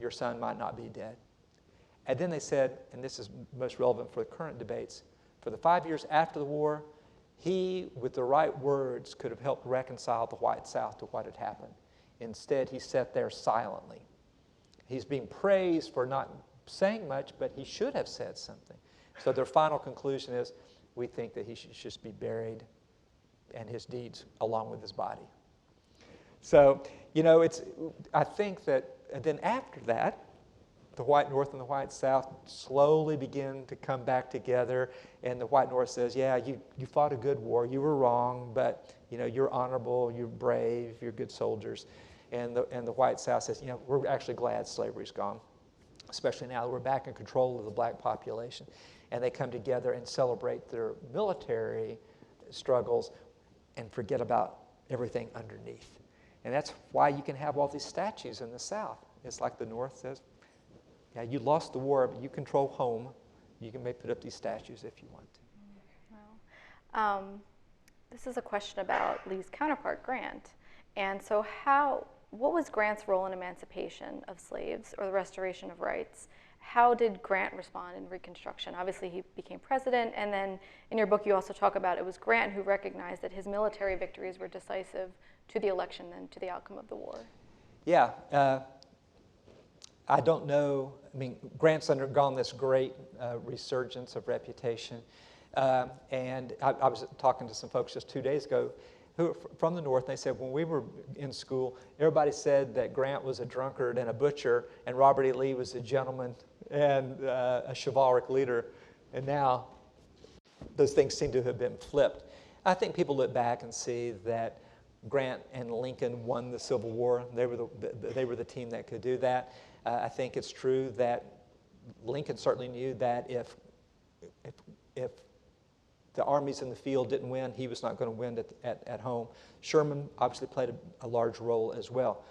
your son might not be dead. And then they said, and this is most relevant for the current debates, for the 5 years after the war, he, with the right words, could have helped reconcile the white South to what had happened. Instead, he sat there silently. He's being praised for not saying much, but he should have said something. So their final conclusion is, we think that he should just be buried and his deeds along with his body. So, I think that, and then after that, the white North and the white South slowly begin to come back together, and the white North says, yeah, you fought a good war, you were wrong, but you're honorable, you're brave, you're good soldiers. And the white South says, we're actually glad slavery's gone, especially now that we're back in control of the black population. And they come together and celebrate their military struggles and forget about everything underneath. And that's why you can have all these statues in the South. It's like the North says, yeah, you lost the war, but you control home. You can maybe put up these statues if you want to. Well, this is a question about Lee's counterpart, Grant. And so what was Grant's role in emancipation of slaves or the restoration of rights? How did Grant respond in Reconstruction? Obviously, he became president, and then in your book you also talk about it was Grant who recognized that his military victories were decisive to the election and to the outcome of the war. Yeah. I don't know. Grant's undergone this great resurgence of reputation. And I was talking to some folks just 2 days ago who from the North. They said when we were in school, everybody said that Grant was a drunkard and a butcher, and Robert E. Lee was a gentleman and a chivalric leader. And now those things seem to have been flipped. I think people look back and see that Grant and Lincoln won the Civil War. They were the team that could do that. I think it's true that Lincoln certainly knew that if the armies in the field didn't win, he was not going to win at home. Sherman obviously played a large role as well.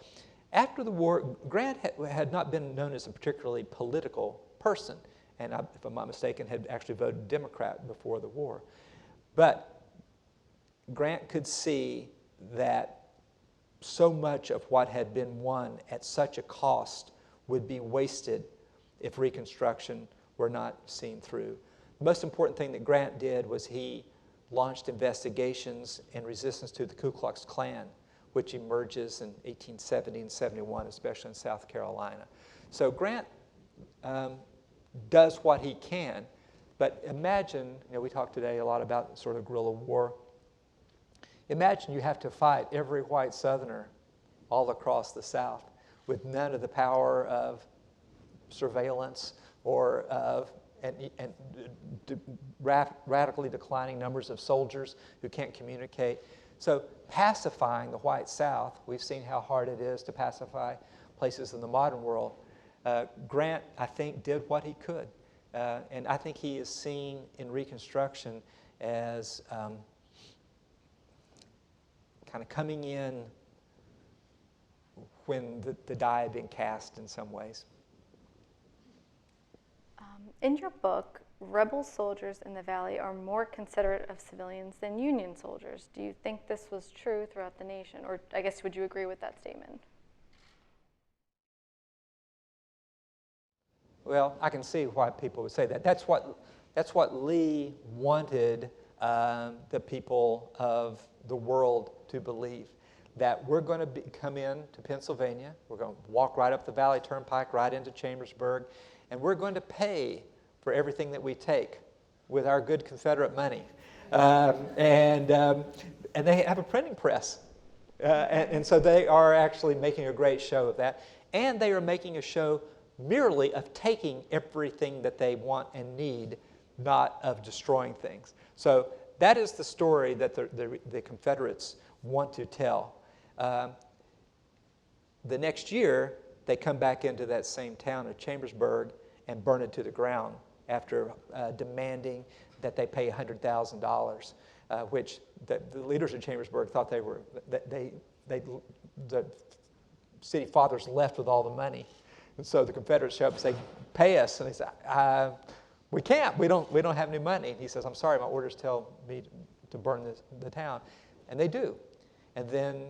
After the war, Grant had not been known as a particularly political person, and if I'm not mistaken, had actually voted Democrat before the war. But Grant could see that so much of what had been won at such a cost would be wasted if Reconstruction were not seen through. The most important thing that Grant did was he launched investigations and resistance to the Ku Klux Klan, which emerges in 1870 and 71, especially in South Carolina. So Grant does what he can, but imagine, we talked today a lot about sort of guerrilla war. Imagine you have to fight every white Southerner all across the South with none of the power of surveillance or radically declining numbers of soldiers who can't communicate. So pacifying the white South, we've seen how hard it is to pacify places in the modern world. Grant, I think, did what he could. And I think he is seen in Reconstruction as kind of coming in when the die had been cast in some ways. In your book, rebel soldiers in the Valley are more considerate of civilians than Union soldiers. Do you think this was true throughout the nation? Or I guess, would you agree with that statement? Well, I can see why people would say that. That's what Lee wanted the people of the world to believe, that we're going to come in to Pennsylvania, we're going to walk right up the Valley Turnpike, right into Chambersburg, and we're going to pay for everything that we take with our good Confederate money. And they have a printing press. And so they are actually making a great show of that. And they are making a show merely of taking everything that they want and need, not of destroying things. So that is the story that the Confederates want to tell. The next year, they come back into that same town of Chambersburg and burn it to the ground after demanding that they pay $100,000, which the leaders of Chambersburg thought the city fathers left with all the money. And so the Confederates show up and say, pay us. And they say, we can't. We don't have any money. And he says, I'm sorry, my orders tell me to burn the town. And they do. And then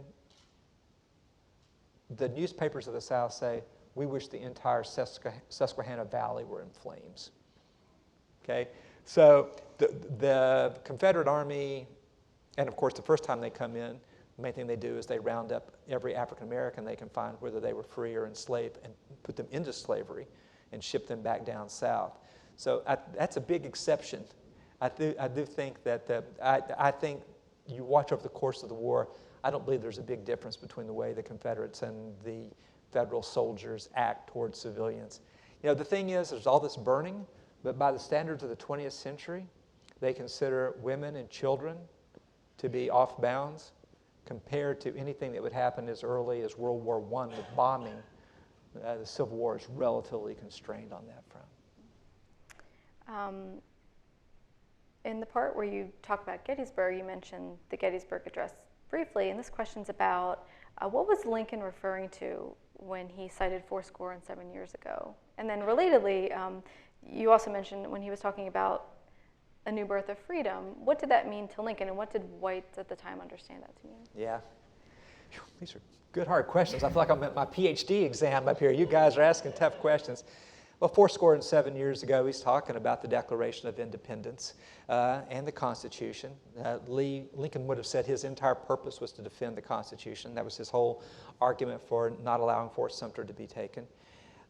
the newspapers of the South say, we wish the entire Susquehanna Valley were in flames. Okay? So the Confederate Army, and of course the first time they come in, the main thing they do is they round up every African American they can find, whether they were free or enslaved, and put them into slavery and ship them back down south. So that's a big exception. I do think that I think you watch over the course of the war, I don't believe there's a big difference between the way the Confederates and the federal soldiers act towards civilians. You know, the thing is, there's all this burning, but by the standards of the 20th century, they consider women and children to be off bounds compared to anything that would happen as early as World War I with bombing. The Civil War is relatively constrained on that front. In the part where you talk about Gettysburg, you mentioned the Gettysburg Address briefly, and this question's about what was Lincoln referring to when he cited 77 years ago? And then relatedly, you also mentioned when he was talking about a new birth of freedom, what did that mean to Lincoln, and what did whites at the time understand that to mean? Yeah. These are good, hard questions. I feel like I'm at my PhD exam up here. You guys are asking tough questions. Well, 77 years ago, he's talking about the Declaration of Independence and the Constitution. Lincoln would have said his entire purpose was to defend the Constitution. That was his whole argument for not allowing Fort Sumter to be taken.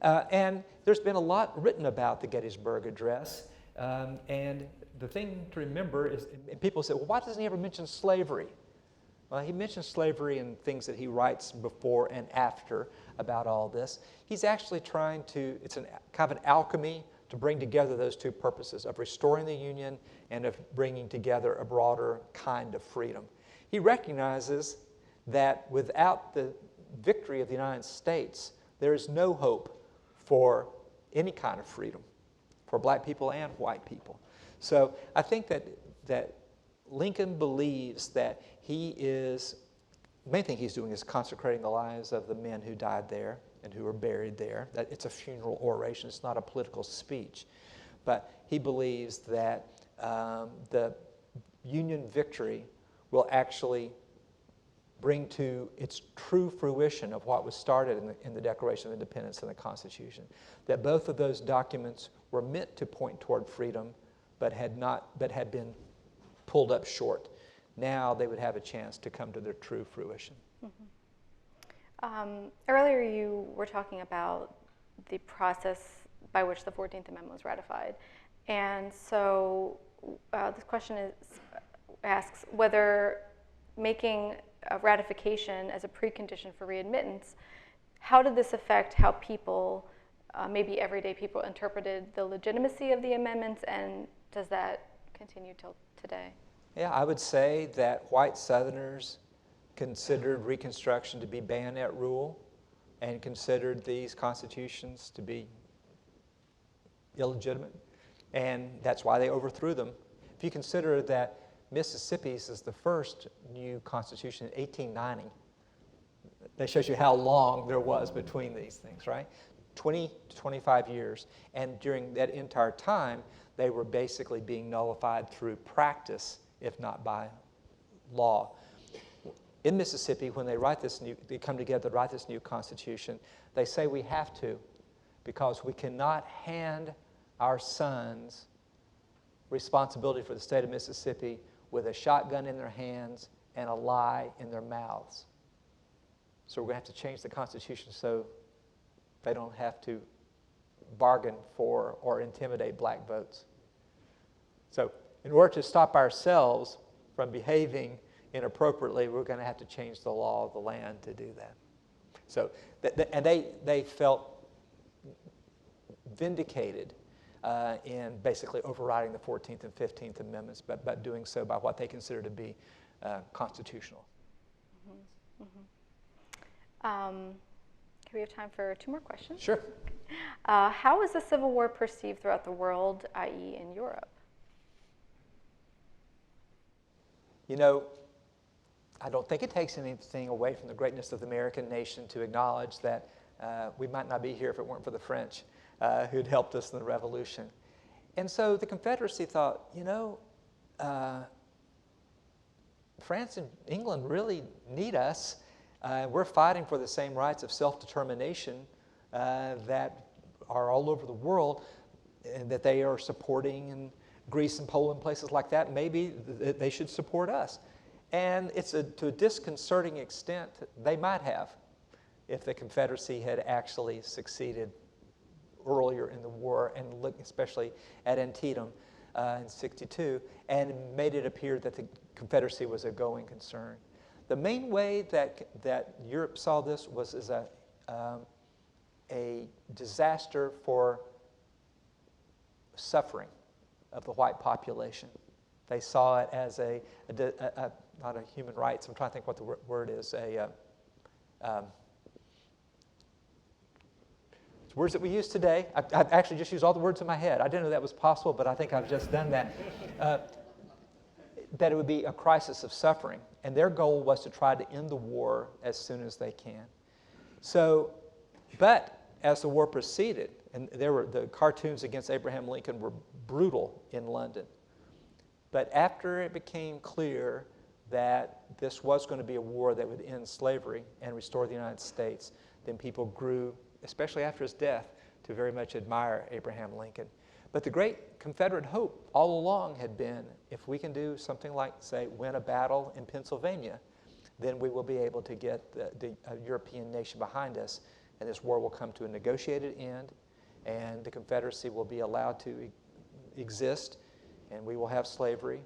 And there's been a lot written about the Gettysburg Address. And the thing to remember is, people say, well, why doesn't he ever mention slavery? Well, he mentions slavery in things that he writes before and after about all this. He's actually trying to, it's kind of an alchemy to bring together those two purposes of restoring the Union and of bringing together a broader kind of freedom. He recognizes that without the victory of the United States, there is no hope for any kind of freedom for black people and white people. So I think that Lincoln believes that he is, the main thing he's doing is consecrating the lives of the men who died there and who were buried there. That it's a funeral oration, it's not a political speech. But he believes that the Union victory will actually bring to its true fruition of what was started in the Declaration of Independence and the Constitution. That both of those documents were meant to point toward freedom, but had been pulled up short. Now they would have a chance to come to their true fruition. Mm-hmm. Earlier you were talking about the process by which the 14th Amendment was ratified. And so this question asks whether making a ratification as a precondition for readmittance, how did this affect how people maybe everyday people interpreted the legitimacy of the amendments, and does that continue till today? Yeah, I would say that white Southerners considered Reconstruction to be bayonet rule and considered these constitutions to be illegitimate, and that's why they overthrew them. If you consider that Mississippi's is the first new constitution in 1890, that shows you how long there was between these things, right? 20 to 25 years. And during that entire time, they were basically being nullified through practice, if not by law. In Mississippi, when they come together to write this new constitution, they say we have to, because we cannot hand our sons responsibility for the state of Mississippi with a shotgun in their hands and a lie in their mouths. So we're going to have to change the Constitution so they don't have to bargain for or intimidate black votes. So in order to stop ourselves from behaving inappropriately, we're going to have to change the law of the land to do that. So, and they felt vindicated in basically overriding the 14th and 15th Amendments, but doing so by what they consider to be constitutional. Mm-hmm. Mm-hmm. Can we have time for 2 more questions? Sure. How was the Civil War perceived throughout the world, i.e. in Europe? You know, I don't think it takes anything away from the greatness of the American nation to acknowledge that we might not be here if it weren't for the French who'd helped us in the Revolution. And so the Confederacy thought, you know, France and England really need us. We're fighting for the same rights of self-determination that are all over the world and that they are supporting in Greece and Poland, places like that. Maybe they should support us. And it's to a disconcerting extent, they might have if the Confederacy had actually succeeded earlier in the war, and look especially at Antietam in '62, and made it appear that the Confederacy was a going concern. The main way that Europe saw this was as a disaster for suffering of the white population. They saw it as not a human rights, I'm trying to think what the word is, words that we use today. I've actually just used all the words in my head. I didn't know that was possible, but I think I've just done that. That it would be a crisis of suffering. And their goal was to try to end the war as soon as they can. So, but as the war proceeded, and the cartoons against Abraham Lincoln were brutal in London. But after it became clear that this was going to be a war that would end slavery and restore the United States, then people grew, especially after his death, to very much admire Abraham Lincoln. But the great Confederate hope all along had been, if we can do something like, say, win a battle in Pennsylvania, then we will be able to get the European nation behind us, and this war will come to a negotiated end, and the Confederacy will be allowed to exist, and we will have slavery,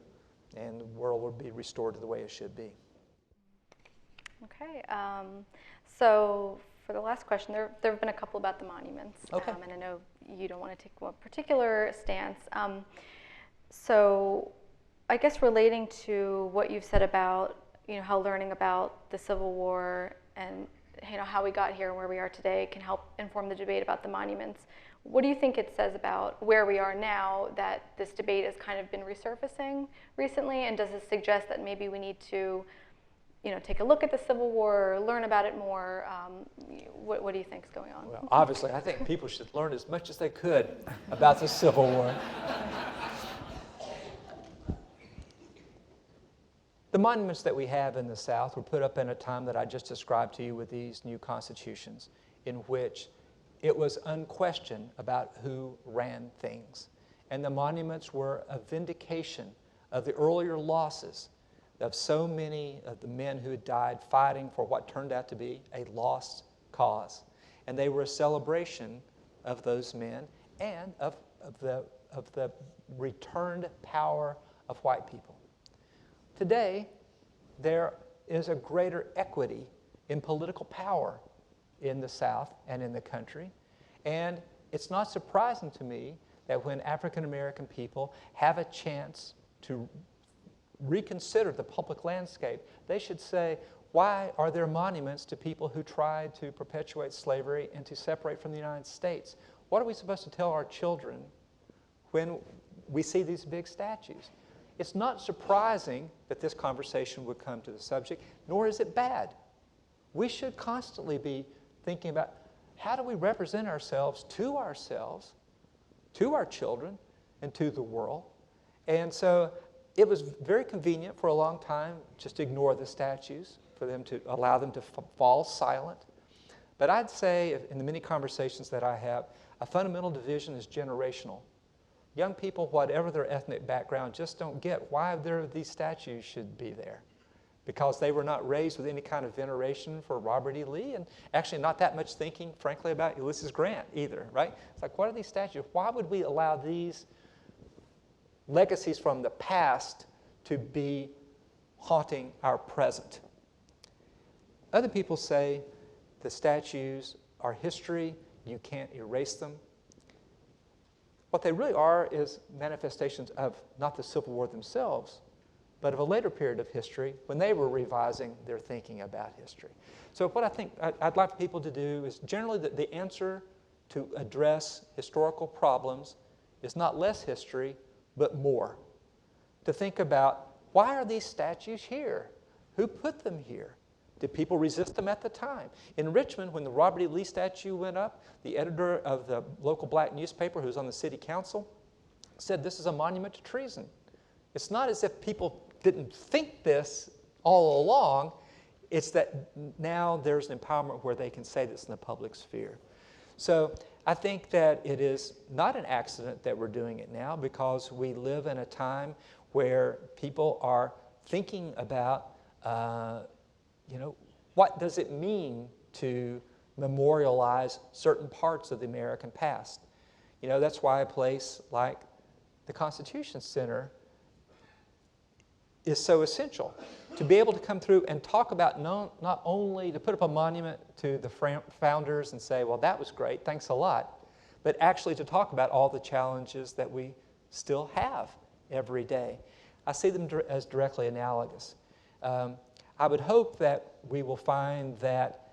and the world will be restored to the way it should be. Okay, so for the last question, there have been a couple about the monuments, okay. And I know you don't want to take one particular stance. So I guess relating to what you've said about, how learning about the Civil War and, how we got here and where we are today can help inform the debate about the monuments. What do you think it says about where we are now that this debate has kind of been resurfacing recently? And does it suggest that maybe we need to take a look at the Civil War, learn about it more? What do you think is going on? Well, obviously, I think people should learn as much as they could about the Civil War. The monuments that we have in the South were put up in a time that I just described to you with these new constitutions, in which it was unquestioned about who ran things. And the monuments were a vindication of the earlier losses of so many of the men who had died fighting for what turned out to be a lost cause. And they were a celebration of those men and of the returned power of white people. Today, there is a greater equity in political power in the South and in the country. And it's not surprising to me that when African American people have a chance to reconsider the public landscape, they should say, why are there monuments to people who tried to perpetuate slavery and to separate from the United States? What are we supposed to tell our children when we see these big statues? It's not surprising that this conversation would come to the subject, nor is it bad. We should constantly be thinking about how do we represent ourselves, to our children, and to the world. And so it was very convenient for a long time just to ignore the statues, for them to allow them to fall silent. But I'd say, in the many conversations that I have, a fundamental division is generational. Young people, whatever their ethnic background, just don't get why these statues should be there. Because they were not raised with any kind of veneration for Robert E. Lee, and actually not that much thinking, frankly, about Ulysses Grant either, right? It's like, what are these statues? Why would we allow these legacies from the past to be haunting our present? Other people say the statues are history, you can't erase them. What they really are is manifestations of not the Civil War themselves, but of a later period of history when they were revising their thinking about history. So what I think I'd like people to do is generally the answer to address historical problems is not less history, but more. To think about, why are these statues here? Who put them here? Did people resist them at the time? In Richmond, when the Robert E. Lee statue went up, the editor of the local black newspaper, who was on the city council, said this is a monument to treason. It's not as if people didn't think this all along. It's that now there's an empowerment where they can say this in the public sphere. So I think that it is not an accident that we're doing it now, because we live in a time where people are thinking about what does it mean to memorialize certain parts of the American past? That's why a place like the Constitution Center is so essential. To be able to come through and talk about not only to put up a monument to the founders and say, well, that was great, thanks a lot, but actually to talk about all the challenges that we still have every day. I see them as directly analogous. I would hope that we will find that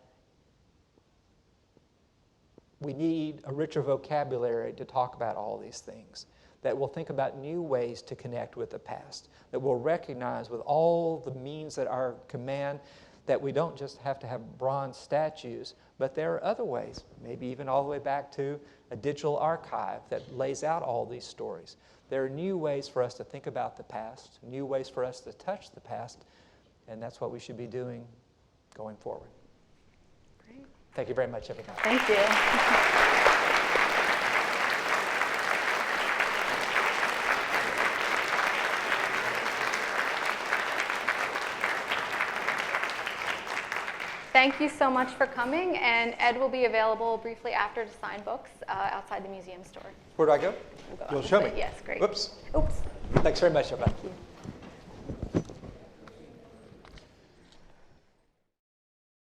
we need a richer vocabulary to talk about all these things, that we'll think about new ways to connect with the past, that we'll recognize with all the means at our command that we don't just have to have bronze statues, but there are other ways, maybe even all the way back to a digital archive that lays out all these stories. There are new ways for us to think about the past, new ways for us to touch the past, and that's what we should be doing going forward. Great. Thank you very much, everybody. Thank you. Thank you so much for coming, and Ed will be available briefly after to sign books outside the museum store. Where do I go? We'll go You'll show me? Yes, great. Whoops. Oops. Thanks very much, everybody. Thank you.